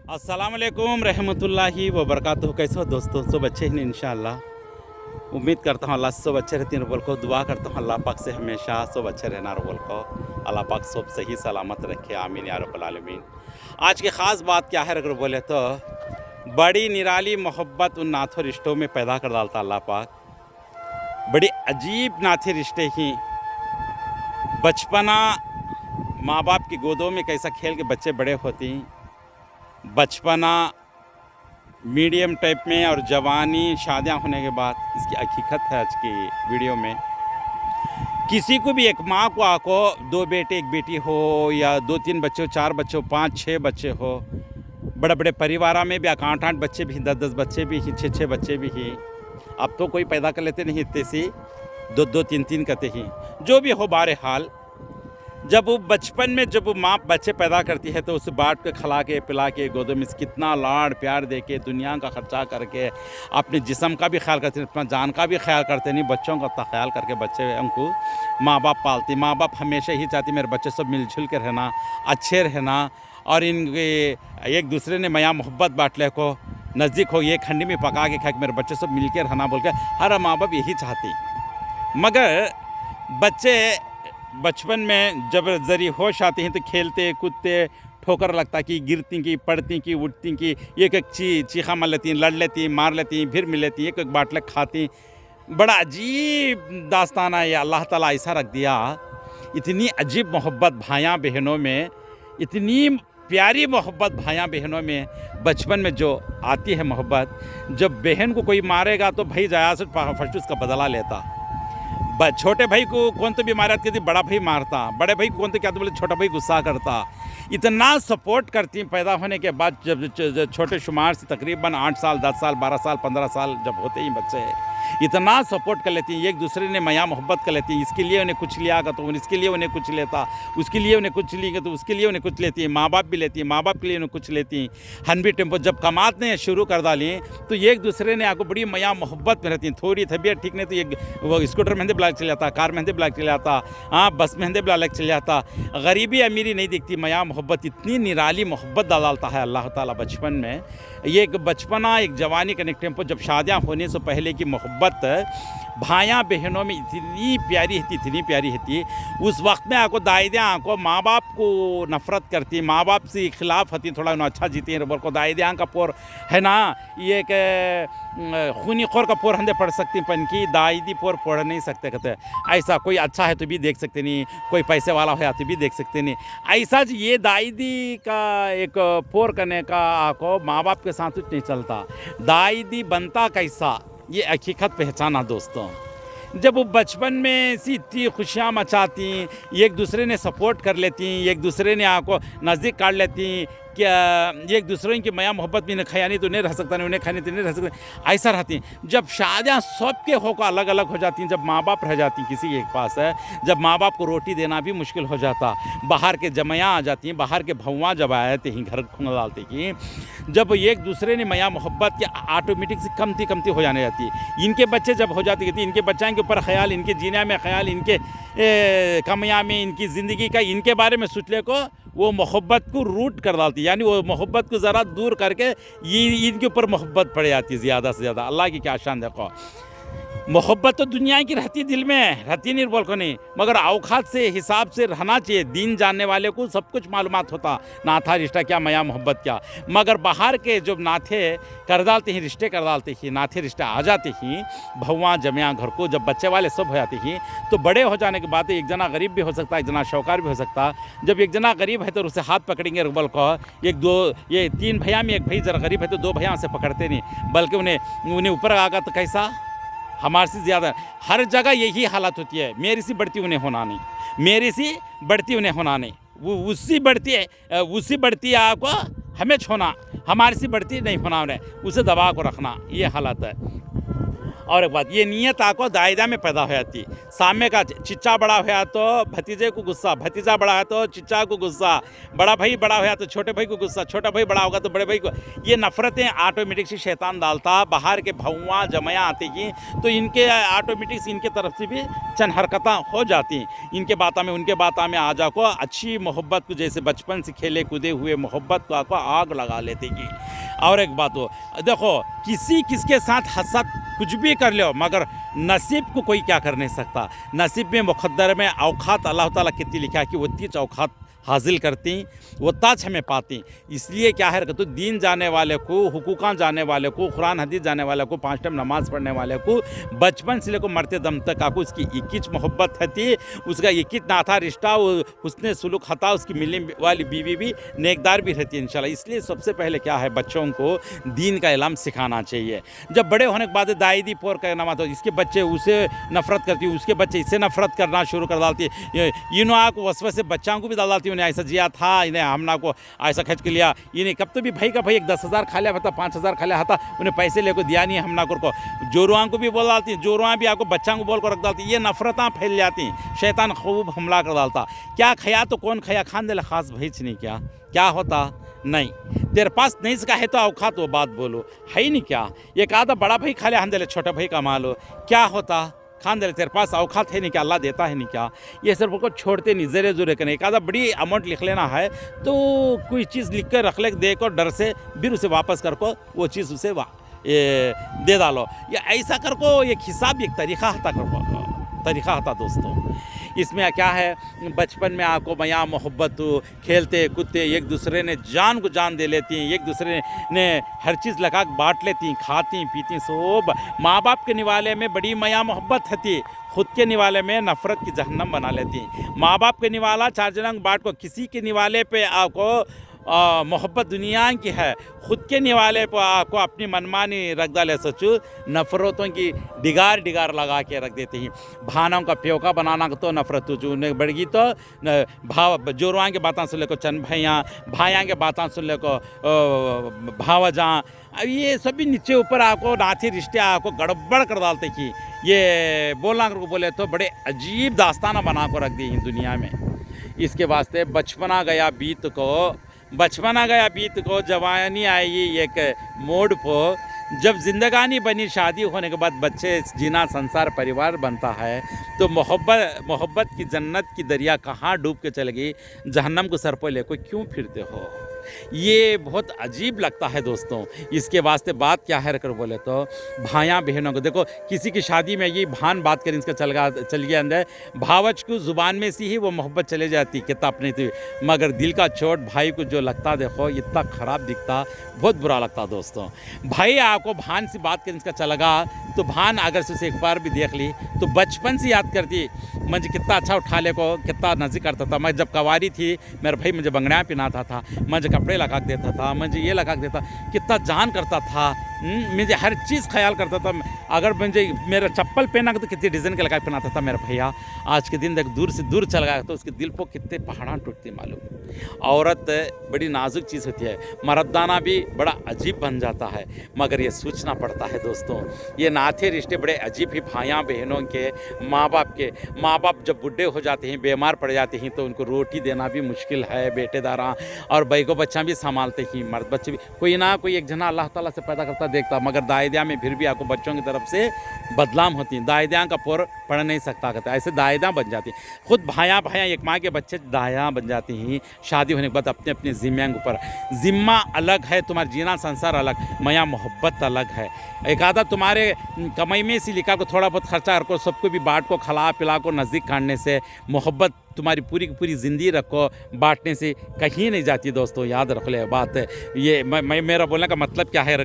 अस्सलाम वालेकुम रहमतुल्लाहि व बरकातुहू। कैसे हो दोस्तों? सब अच्छे हैं इंशाअल्लाह। उम्मीद करता हूँ अल्लाह सब अच्छे रहते हैं बोल को दुआ करता हूँ अल्लाह पाक से हमेशा सब अच्छे रहना बोल को अल्लाह पाक सब सही सलामत रखे, आमीन या रब्बल आलमीन। आज की ख़ास बात क्या है अगर बोले तो बड़ी निराली मोहब्बत उन नाथों रिश्तों में पैदा कर डालता अल्लाह पाक। बड़ी अजीब नाथे रिश्ते ही बचपना माँ बाप की गोदों में कैसा खेल के बच्चे बड़े होते हैं, बचपना मीडियम टाइप में और जवानी शादियां होने के बाद इसकी हकीकत है। आज की वीडियो में किसी को भी एक माँ को आको दो बेटे एक बेटी हो या दो तीन बच्चे हो, चार बच्चे हो, पाँच छः बच्चे हो, बड़े बड़े परिवार में भी आठ आठ बच्चे भी, 10 बच्चे भी ही, 6 बच्चे भी ही। अब तो कोई पैदा कर लेते नहीं इतने सी, दो तीन करते ही। जो भी हो बहरहाल, जब वो बचपन में जब वो माँ बच्चे पैदा करती है तो उसे बाट के खिला के पिला के गोदों में कितना लाड़ प्यार दे के दुनिया का खर्चा करके अपने जिस्म का भी ख्याल करते हैं, अपना जान का भी ख्याल करते नहीं, बच्चों का उतना ख्याल करके बच्चे उनको माँ बाप पालती। माँ बाप हमेशा ही चाहती मेरे बच्चे सब मिलजुल के रहना, अच्छे रहना और इनके एक दूसरे ने माया मोहब्बत बांटले को नज़दीक हो, ये खंडी में पका के खा के मेरे बच्चे सब मिल के रहना बोल के हर माँ बाप यही चाहती। मगर बच्चे बचपन में जब जरी होश आते हैं तो खेलते कूदते, ठोकर लगता कि गिरती की पड़ती की उठती की, एक एक चीखा मार लेती, लड़ लेती, मार लेती, फिर मिल लेती, एक एक बाटले खाती। बड़ा अजीब दास्ताना ये अल्लाह ताला ऐसा रख दिया। इतनी अजीब मोहब्बत भाइयाँ बहनों में, इतनी प्यारी मोहब्बत भाइयाँ बहनों में बचपन में जो आती है मोहब्बत। जब बहन को कोई मारेगा तो भाई जाया से फर्स्ट उसका बदला लेता। छोटे भाई को कौन तो बीमार आती थी, बड़ा भाई मारता, बड़े भाई को कौन तो क्या तो बोले छोटा भाई गुस्सा करता। इतना सपोर्ट करती पैदा होने के बाद। जब छोटे शुमार से तकरीबन 8 साल 10 साल 12 साल 15 साल जब होते ही बच्चे इतना सपोर्ट कर लेती हैं, एक दूसरे ने माया मोहब्बत कर लेती हैं। इसके लिए उन्हें कुछ लिया तो इसके लिए उन्हें कुछ लेता, उसके लिए उन्हें कुछ लिएगा तो उसके लिए उन्हें कुछ लेती है। माँ बाप भी लेती हैं, माँ बाप के लिए उन्हें कुछ लेती हैं। हन भी टेम्पो जब कमाते शुरू कर डाली तो एक दूसरे ने आपको बड़ी माया मोहब्बत में रहती हैं। थोड़ी तबीयत ठीक नहीं तो एक वो स्कूटर महंदे ब्लाक चले जाता, कार महंदे ब्लाक चले जाता, हाँ बस महंदे ब्लाक चले जाता। गरीबी अमीरी नहीं दिखती, माया मोहब्बत इतनी निराली मोहब्बत डालता है अल्लाह ताला बचपन में। ये एक बचपना एक जवानी का टेम्पो जब शादियाँ होने से पहले की मोहब्बत भाइयाँ बहनों में इतनी प्यारी थी, इतनी प्यारी थी। उस वक्त में आपको दायदियाँ आपको माँ बाप को नफ़रत करती, माँ बाप से खिलाफ होती, थोड़ा उन्हें अच्छा जीती हैं बोल को दायदियाँ का पोर है ना, ये एक खूनी खोर का पोर हंदे पढ़ सकती पन की दायदी पोर पढ़ नहीं सकते। कहते ऐसा कोई अच्छा है तो भी देख सकते नहीं, कोई पैसे वाला है तो भी देख सकते नहीं। ऐसा ये दायदी का एक पोर करने का आपको माँ बाप के साथ कुछ नहीं चलता। दायदी बनता कैसा ये हकीकत पहचाना दोस्तों। जब वो बचपन में सी इतनी खुशियाँ मचाती, एक दूसरे ने सपोर्ट कर लेती, एक दूसरे ने आपको नज़दीक काट लेती, क्या एक दूसरे की माया मोहब्बत भी खाया तो नहीं रह सकता, नहीं उन्हें खाने तो नहीं रह सकता, ऐसा रहती। जब शादियाँ सबके होकर अलग अलग हो जाती हैं, जब माँ बाप रह जाती किसी एक पास है, जब माँ बाप को रोटी देना भी मुश्किल हो जाता, बाहर के जमायाँ आ जाती हैं, बाहर के भौवा जब आए थे ही घर खुंग डालते कि जब एक दूसरे ने माया मोहब्बत की ऑटोमेटिक से कमती हो जाने जाती है। इनके बच्चे जब हो जाती थी, इनके बच्चों के ऊपर ख्याल, इनके जीने में ख्याल, इनके कमियाँ में, इनकी ज़िंदगी का इनके बारे में सोचने को वो मोहब्बत को रूट कर डालती, यानी वो मोहब्बत को ज़रा दूर करके ये इनके ऊपर मोहब्बत पड़ जाती है ज़्यादा से ज़्यादा। अल्लाह की क्या शान देखो। मोहब्बत तो दुनिया की रहती दिल में, रहती नहीं बोल को नहीं, मगर औकात से हिसाब से रहना चाहिए। दीन जानने वाले को सब कुछ मालूमात होता, नाथा रिश्ता क्या, माया मोहब्बत क्या। मगर बाहर के जब नाथे कर डालते हैं, रिश्ते कर डालते ही, नाथे रिश्ते आ जाते ही भौवा जमिया घर को, जब बच्चे वाले सब हो जाते ही तो बड़े हो जाने के बाद एक जना गरीब भी हो सकता है, एक जना शौकार भी हो सकता। जब एक जना गरीब है तो उसे हाथ पकड़ेंगे बोल को, एक दो ये 3 भैया में एक भाई जरा गरीब है तो 2 भैया से पकड़ते नहीं, बल्कि उन्हें ऊपर आगा तो कैसा हमारे से ज़्यादा। हर जगह यही हालत होती है, मेरी सी बढ़ती उन्हें होना नहीं, मेरी सी बढ़ती उन्हें होना नहीं, वो उससे बढ़ती है आपको हमें छोना, हमारे से बढ़ती नहीं होना उन्हें, उसे दबा को रखना, ये हालत है। और एक बात, ये नीयत आपको दायदा में पैदा हो जाती। सामने का चिच्चा बड़ा होया तो भतीजे को गुस्सा, भतीजा बड़ा है तो चिच्चा को गुस्सा, बड़ा भाई बड़ा होया तो छोटे भाई को गुस्सा, छोटा भाई बड़ा होगा तो बड़े भाई को। ये नफ़रतें ऑटोमेटिक से शैतान डालता, बाहर के भौवा जमाया आती की तो इनके ऑटोमेटिक से इनके तरफ से भी चंद हरकतें हो जाती। इनके बातों में उनके बातों में आ जाको अच्छी मोहब्बत को, जैसे बचपन से खेले कूदे हुए मोहब्बत को आपको आग लगा लेती की। और एक बात हो, देखो किसके साथ हसद कुछ भी कर लो, मगर नसीब को कोई क्या कर नहीं सकता। नसीब में मुक़द्दर में औकात अल्लाह ताला कितनी लिखा है कि वो तीच औकात हासिल करती वो ताज हमें पाती। इसलिए क्या है तो दीन जाने वाले को, हुकूक़ां जाने वाले को, कुरान हदीस जाने वाले को, 5 टाइम नमाज़ पढ़ने वाले को बचपन से लेकर मरते दम तक आपको उसकी इक्कीच मोहब्बत है, उसका इक्कीच नाता रिश्ता, उसने सुलूक हता, उसकी मिलने वाली बीवी भी नेकदार भी रहती है इंशाल्लाह। इसलिए सबसे पहले क्या है, बच्चों को दीन का इल्म सिखाना चाहिए। जब बड़े होने के बाद दाई दी पोर करना मत हो, इसके बच्चे उसे नफ़रत करती है, उसके बच्चे इससे नफ़रत करना शुरू कर डालती है। इन्हों आको वसवसे बच्चों को भी डाल डालती, उन्हें ऐसा जिया था, इन्हें हमना को ऐसा खर्च के लिया, इन्हें कब तो भी भाई का भाई एक 10,000 खा लिया था, 5,000 खा लिया था, उन्हें पैसे लेकर दिया नहीं हमना को। जोरुआ को भी बोल डालती, जोरुआ भी आपको बच्चा को बोल कर रख डालती। ये नफ़रतें फैल जाती, शैतान खूब हमला कर डालता। क्या खाया तो कौन खाया, खान दे खास भैच नहीं, क्या होता नहीं, तेरे पास नहीं इसका है तो औकात वो बात बोलो, है ही नहीं क्या। एक आधा बड़ा भाई खा लिया, हम दे छोटा भाई कमा लो, क्या होता, खान दे तेरे पास औकात है नहीं क्या, अल्लाह देता है नहीं क्या। ये सब को छोड़ते नहीं, ज़रे ज़ुरे करने। एक आधा बड़ी अमाउंट लिख लेना है तो कोई चीज़ लिख कर रख ले, देखो डर से फिर उसे वापस कर को वो चीज़ उसे दे डालो, या ऐसा कर को एक हिसाब, एक तरीक़ा हता कर को, तरीक़ा हता दोस्तों। इसमें क्या है, बचपन में आपको मया मोहब्बत, खेलते कूदते एक दूसरे ने जान को जान दे लेती हैं, एक दूसरे ने हर चीज़ लगा बांट लेती, खाती पीती सब। माँ बाप के निवाले में बड़ी मया मोहब्बत थी, खुद के निवाले में नफ़रत की जहन्नम बना लेती। माँ बाप के निवाला 4 जनंग बांट को, किसी के निवाले पे आपको मोहब्बत दुनिया की है, खुद के निवाले पर आपको अपनी मनमानी रख डाले, सोचो नफ़रतों की डिगार लगा के रख देते हैं। भानों का प्योका बनाना तो नफ़रत जो बढ़गी तो भाव, जोरवां के बातें सुन ले को चंद भाइयाँ के बातें सुन ले को भावजा, अब ये सभी नीचे ऊपर आपको नाते रिश्ते आपको गड़बड़ कर डालते कि ये बोलना को बोले तो बड़े अजीब दास्ताना बना को रख दी दुनिया में। इसके वास्ते बचपना गया बीत को जवानी आई एक मोड़ पर, जब जिंदगानी बनी शादी होने के बाद बच्चे जीना संसार परिवार बनता है, तो मोहब्बत की जन्नत की दरिया कहाँ डूब के चल गई, जहन्नम को सर पर लेकर क्यों फिरते हो। ये बहुत अजीब लगता है दोस्तों। इसके वास्ते बात क्या है कर बोले तो भाइयाँ बहनों को देखो, किसी की शादी में ये भान बात करें, इसका चल गया अंदर भावच को ज़ुबान में से ही वो मोहब्बत चले जाती कितना अपनी थी, मगर दिल का चोट भाई को जो लगता देखो इतना ख़राब दिखता, बहुत बुरा लगता दोस्तों। भाई आपको भान से बात करें इसका चलगा तो भान अगर से उसे एक बार भी देख ली तो बचपन से याद करती, मुझे कितना अच्छा उठा ले को, कितना नज़ीक करता था। मैं जब कवारी थी मेरा भाई मुझे बंगड़ियाँ पहनाता था, मुझे कपड़े लगा देता था, मुझे ये लगा देता, कितना जान करता था, मुझे हर चीज़ ख्याल करता था। अगर मुझे मेरा चप्पल पहना तो कितने डिज़ाइन के लगा पहनाता था मेरा भैया। आज के दिन देख दूर से दूर चल गया तो उसके दिल पर कितने पहाड़ां टूटती मालूम। औरत बड़ी नाजुक चीज़ होती है, मर्दाना भी बड़ा अजीब बन जाता है, मगर ये सोचना पड़ता है दोस्तों। ये नाते रिश्ते बड़े अजीब ही, भाइयाँ बहनों के, माँ बाप जब बूढ़े हो जाते हैं, बीमार पड़ जाते हैं तो उनको रोटी देना भी मुश्किल है, बेटेदारा और बैगो बच्चा भी संभालते ही, मर्द बच्चे भी कोई ना कोई एक जना अल्लाह ताला से पैदा करता देखता, मगर दायदिया में फिर भी आपको बच्चों की तरफ से बदलाम होती हैं। दायदिया का पोर पढ़ नहीं सकता कहता, ऐसे दायदियाँ बन जाती हैं। खुद भाइयाँ एक माँ के बच्चे दाया बन जाती हैं शादी होने के बाद अपने अपने ज़िम्मे के ऊपर। ज़िम्मा अलग है, तुम्हारा जीना संसार अलग, मया मोहब्बत अलग है। एक आधा तुम्हारे कमाई में से लिखा को थोड़ा बहुत खर्चा कर को, सबको भी बांट को, खिला पिला को, नज़दीक काटने से मोहब्बत तुम्हारी पूरी की पूरी ज़िंदगी रखो, बांटने से कहीं नहीं जाती दोस्तों। याद रख ले बात है ये। मेरा बोलने का मतलब क्या है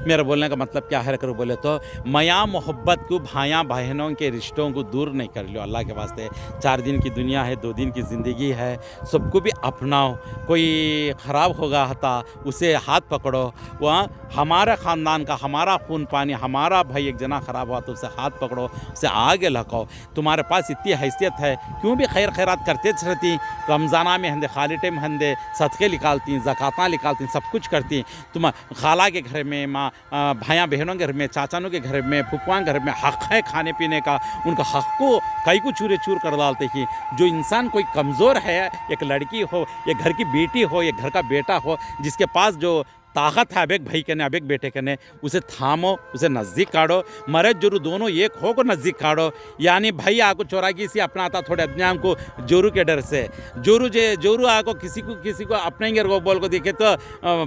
मेरा बोलने का मतलब क्या है रखो बोले तो मया मोहब्बत को, भाइयाँ बहनों के रिश्तों को दूर नहीं कर लो अल्लाह के वास्ते। 4 दिन की दुनिया है, 2 दिन की ज़िंदगी है, सबको भी अपनाओ। कोई ख़राब होगा था उसे हाथ पकड़ो, वहाँ हमारा ख़ानदान का, हमारा खून पानी, हमारा भाई एक जना ख़राब हुआ तो उसे हाथ पकड़ो, उसे आगे लगाओ। तुम्हारे पास इतनी हैसियत है, क्यों भी खैर खैरात करते रहती, रमज़ाना में हंदे खाली टाइम हंदे सदक़े निकालती, ज़कात निकालती, सब कुछ करती। तुम खाला के घर में, माँ भाइयाँ बहनों के घर में, चाचानों के घर में, फुफुआं के घर में हक़ है खाने पीने का, उनका हक़ को कई को चूरे चूर कर डालते हैं। जो इंसान कोई कमज़ोर है, एक लड़की हो, एक घर की बेटी हो, एक घर का बेटा हो, जिसके पास जो ताकत है अबेक भाई कने अबेक बेटे कने, उसे थामो, उसे नज़दीक काढ़ो। मर्द जोरू दोनों एक हो को नज़दीक काढ़ो। यानी भाई आको चौरागी से अपनाता थोड़े अज्ञान को जोरू के डर से, जोरू आको किसी को अपनेंगे वो बोल को देखे तो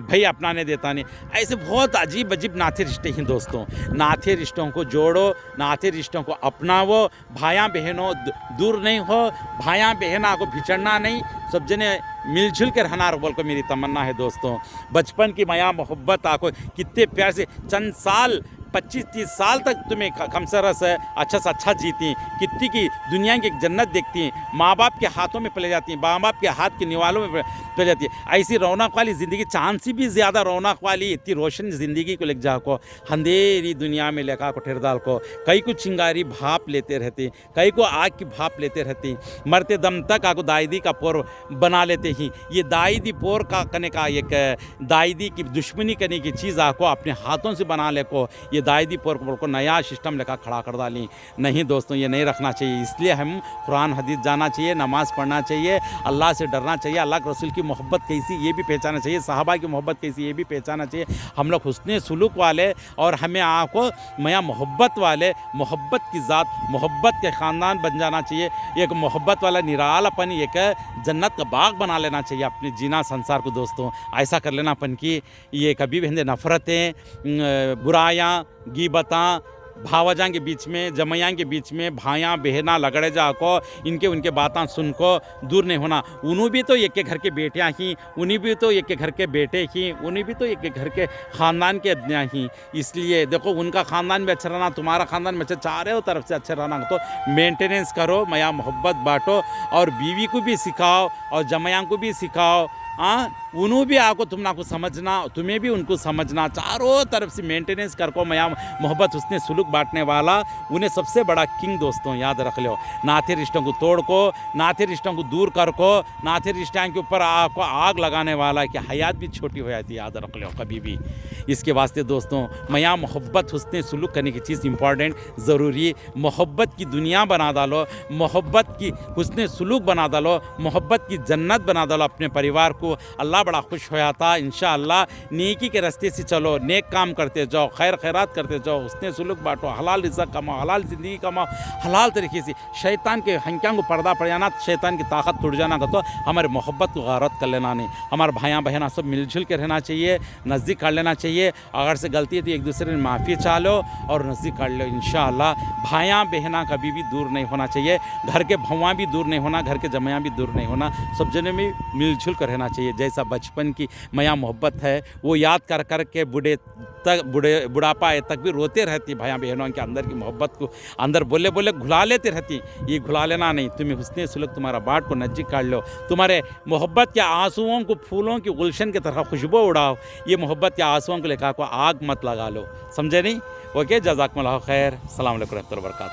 भाई अपनाने देता नहीं। ऐसे बहुत अजीब अजीब नाते रिश्ते हैं दोस्तों। नाते रिश्तों को जोड़ो, नाते रिश्तों को अपनाओ। भाइयाँ बहनों दूर नहीं हो, भाइयाँ बहन आको बिछड़ना नहीं, सब जने मिलजुल के रहना बोल को मेरी तमन्ना है दोस्तों। बचपन की माया मोहब्बत आको कितने प्यार से चंद साल 25-30 साल तक तुम्हें कम से रस अच्छा से अच्छा जीती, कितनी की दुनिया की एक जन्नत देखती, माँ बाप के हाथों में पले जाती, माँ बाप के हाथ के निवालों में पले जाती। ऐसी रौनक वाली ज़िंदगी, चांद से भी ज़्यादा रौनक वाली इतनी रोशन ज़िंदगी को लेकर जा को अंधेरी दुनिया में लेकर को ठेरदाल को कई को चिंगारी भाप लेते रहती, कई को आग की भाप लेते रहती, मरते दम तक आको दाईदी का पोर बना लेते ही। ये दाईदी पोर का करने का एक दाईदी की दुश्मनी करने की चीज़ आको अपने हाथों से बना ले को ये दाईदी पोर को नया सिस्टम लेकर खड़ा कर डाली। नहीं दोस्तों, ये नहीं रखना चाहिए। इसलिए हम कुरान हदीस जाना चाहिए, नमाज़ पढ़ना चाहिए, अल्लाह से डरना चाहिए, अल्लाह के रसूल की मोहब्बत कैसी ये भी पहचानना चाहिए, सहाबा की मोहब्बत कैसी ये भी पहचानना चाहिए। हम लोग हुस्ने सुलूक वाले और हमें आपको मया मोहब्बत वाले, मोहब्बत की ज़ात, मोहब्बत के ख़ानदान बन जाना चाहिए। एक मोहब्बत वाला निरालापन एक जन्नत का बाग बना लेना चाहिए अपने जीना संसार को दोस्तों। ऐसा कर लेना पन कि ये कभी भी हिंदे नफ़रतें, बुराइयाँ, गीबतां, भावजां के बीच में, जमैयां के बीच में, भाइयाँ बहना लगड़े जाको इनके उनके बातें सुन को दूर नहीं होना। उन्हों भी तो एक के घर के बेटियाँ ही, उन्हीं भी तो एक के घर के बेटे ही, उन्हीं भी तो एक के घर के ख़ानदान के अदनियाँ ही। इसलिए देखो, उनका ख़ानदान भी अच्छा रहना, तुम्हारा ख़ानदान भी अच्छा, चारों तरफ से अच्छा रहना, तो मेंटेनेंस करो, मया मोहब्बत बाँटो और बीवी को भी सिखाओ और जमैयां को भी सिखाओ। उन्हों भी आपको तुम ना को समझना, तुम्हें भी उनको समझना, चारों तरफ से मेंटेनेंस कर को मया मोहब्बत उसने सुलूक बांटने वाला उन्हें सबसे बड़ा किंग दोस्तों याद रख लो। नाते रिश्तों को तोड़ को, नाते रिश्तों को दूर कर को, नाते रिश्तों के ऊपर आपको आग लगाने वाला कि हयात भी छोटी हो जाती है, याद रख लो कभी भी। इसके वास्ते दोस्तों मया मोहब्बत हुस्ने सुलूक करने की चीज़ इंपॉर्टेंट ज़रूरी, मोहब्बत की दुनिया बना डालो, मोहब्बत की हुस्ने सुलूक बना डालो, मोहब्बत की जन्नत बना डालो अपने परिवार को। अल्लाह बड़ा खुश हो जाता इंशाअल्लाह। नेकी के रास्ते से चलो, नेक काम करते जाओ, खैर खैरात करते जाओ, हुस्ने सुलूक बांटो, हलाल रिज़्क़ कमाओ, हलाल ज़िंदगी कमाओ, हलाल तरीके से। शैतान के हंक्यां को पर्दा पड़ जाना, शैतान की ताकत टूट जाना का तो हमारे मोहब्बत को गारत कर लेना नहीं। हमारे भाइयाँ बहना सब मिलजुल के रहना चाहिए, नज़दीक कर लेना चाहिए। अगर से गलती है तो एक दूसरे में माफ़ी चाह लो और नज़दीक कर लो इंशाअल्लाह। भाइयाँ बहना कभी भी दूर नहीं होना चाहिए, घर के भौवाँ भी दूर नहीं होना, घर के जमैयाँ भी दूर नहीं होना, सब जने में मिलजुल कर रहना चाहिए। जैसा बचपन की मया मोहब्बत है वो याद कर कर के बुढ़ापा आए तक भी रोते रहती, भाइयाँ बहनों के अंदर की मोहब्बत को अंदर बोले बोले घुला लेते रहती। ये घुला लेना नहीं, तुम्हें हुस्ने सुलूक तुम्हारा बाट को नज़दीक काट लो, तुम्हारे मोहब्बत के आंसुओं को फूलों की गुलशन की तरह खुशबू उड़ाओ। ये मोहब्बत के आंसुओं को लेकर को आग मत लगा लो, समझे नहीं? ओके, जज़ाकुमुल्लाह खैर, अस्सलाम वालेकुम रहमतुल्लाहि व बरकातहू।